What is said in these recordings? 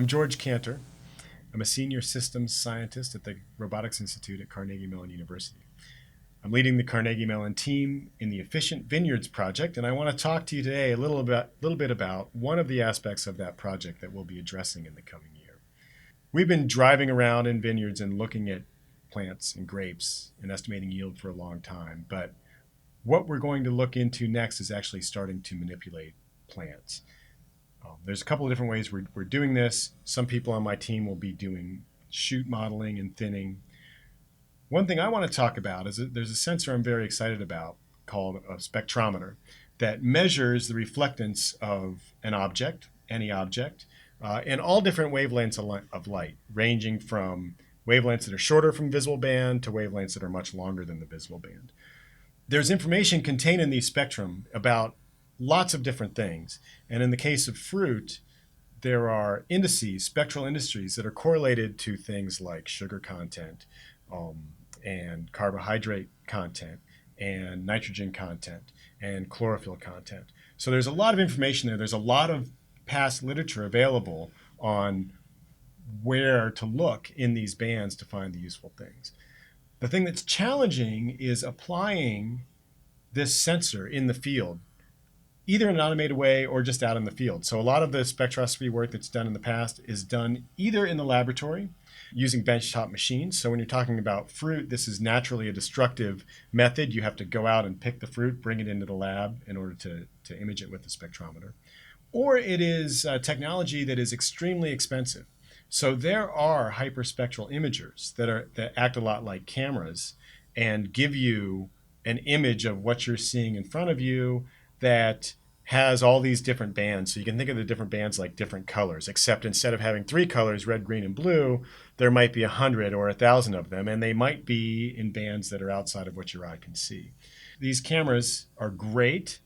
I'm George Kantor. I'm a senior systems scientist at the Robotics Institute at Carnegie Mellon University. I'm leading the Carnegie Mellon team in the Efficient Vineyards project, and I want to talk to you today a little bit about one of the aspects of that project that we'll be addressing in the coming year. We've been driving around in vineyards and looking at plants and grapes and estimating yield for a long time, but what we're going to look into next is actually starting to manipulate plants. There's a couple of different ways we're doing this. Some people on my team will be doing shoot modeling and thinning. One thing I want to talk about is that there's a sensor I'm very excited about called a spectrometer that measures the reflectance of an object, any object, in all different wavelengths of light, ranging from wavelengths that are shorter from visible band to wavelengths that are much longer than the visible band. There's information contained in these spectrum about lots of different things. And in the case of fruit, there are indices, spectral indices that are correlated to things like sugar content and carbohydrate content and nitrogen content and chlorophyll content. So there's a lot of information there. There's a lot of past literature available on where to look in these bands to find the useful things. The thing that's challenging is applying this sensor in the field, either in an automated way or just out in the field. So a lot of the spectroscopy work that's done in the past is done either in the laboratory using benchtop machines. So when you're talking about fruit, this is naturally a destructive method. You have to go out and pick the fruit, bring it into the lab in order to image it with the spectrometer. Or it is technology that is extremely expensive. So there are hyperspectral imagers that act a lot like cameras and give you an image of what you're seeing in front of you that has all these different bands. So you can think of the different bands like different colors, except instead of having 3 colors, red, green, and blue, there might be 100 or 1,000 of them, and they might be in bands that are outside of what your eye can see. These cameras are great.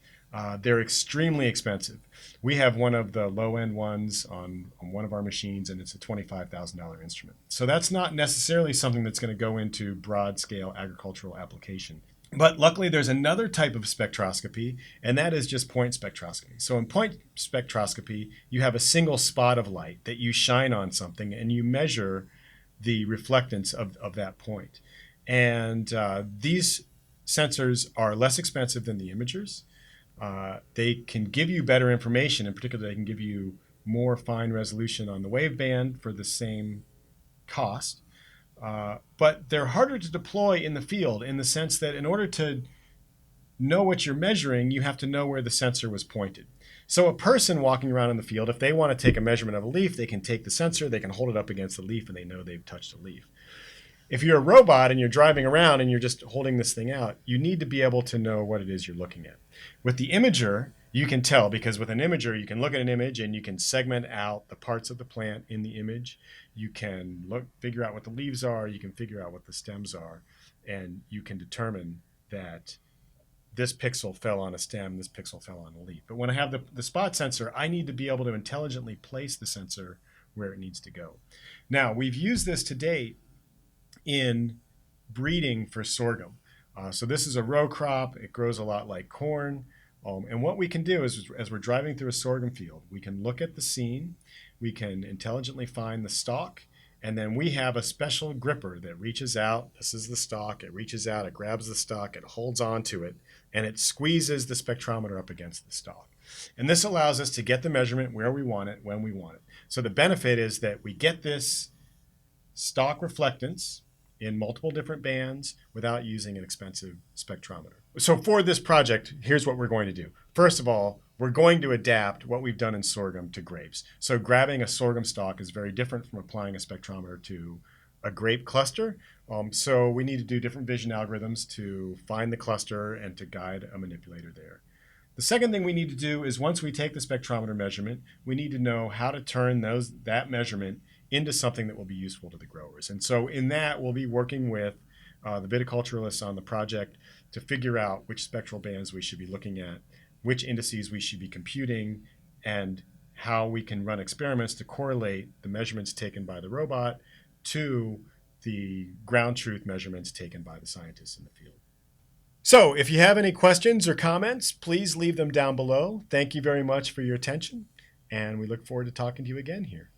They're extremely expensive. We have one of the low-end ones on one of our machines, and it's a $25,000 instrument. So that's not necessarily something that's going to go into broad-scale agricultural application. But luckily, there's another type of spectroscopy, and that is just point spectroscopy. So in point spectroscopy, you have a single spot of light that you shine on something, and you measure the reflectance of that point. And these sensors are less expensive than the imagers. They can give you better information. In particular, they can give you more fine resolution on the waveband for the same cost. But they're harder to deploy in the field in the sense that in order to know what you're measuring, you have to know where the sensor was pointed. So a person walking around in the field, if they want to take a measurement of a leaf, they can take the sensor, they can hold it up against the leaf, and they know they've touched a leaf. If you're a robot and you're driving around and you're just holding this thing out, you need to be able to know what it is you're looking at. With the imager, you can tell, because with an imager, you can look at an image and you can segment out the parts of the plant in the image. You can figure out what the leaves are, you can figure out what the stems are, and you can determine that this pixel fell on a stem, this pixel fell on a leaf. But when I have the spot sensor, I need to be able to intelligently place the sensor where it needs to go. Now, we've used this to date in breeding for sorghum. So this is a row crop. It grows a lot like corn. And what we can do is, as we're driving through a sorghum field, we can look at the scene, we can intelligently find the stalk, and then we have a special gripper that reaches out. This is the stalk. It reaches out, it grabs the stalk, it holds onto it, and it squeezes the spectrometer up against the stalk. And this allows us to get the measurement where we want it, when we want it. So the benefit is that we get this stalk reflectance in multiple different bands without using an expensive spectrometer. So for this project, here's what we're going to do. First of all, we're going to adapt what we've done in sorghum to grapes. So grabbing a sorghum stalk is very different from applying a spectrometer to a grape cluster. So we need to do different vision algorithms to find the cluster and to guide a manipulator there. The second thing we need to do is, once we take the spectrometer measurement, we need to know how to turn that measurement into something that will be useful to the growers. And so in that, we'll be working with the viticulturalists on the project to figure out which spectral bands we should be looking at, which indices we should be computing, and how we can run experiments to correlate the measurements taken by the robot to the ground truth measurements taken by the scientists in the field. So if you have any questions or comments, please leave them down below. Thank you very much for your attention, and we look forward to talking to you again here.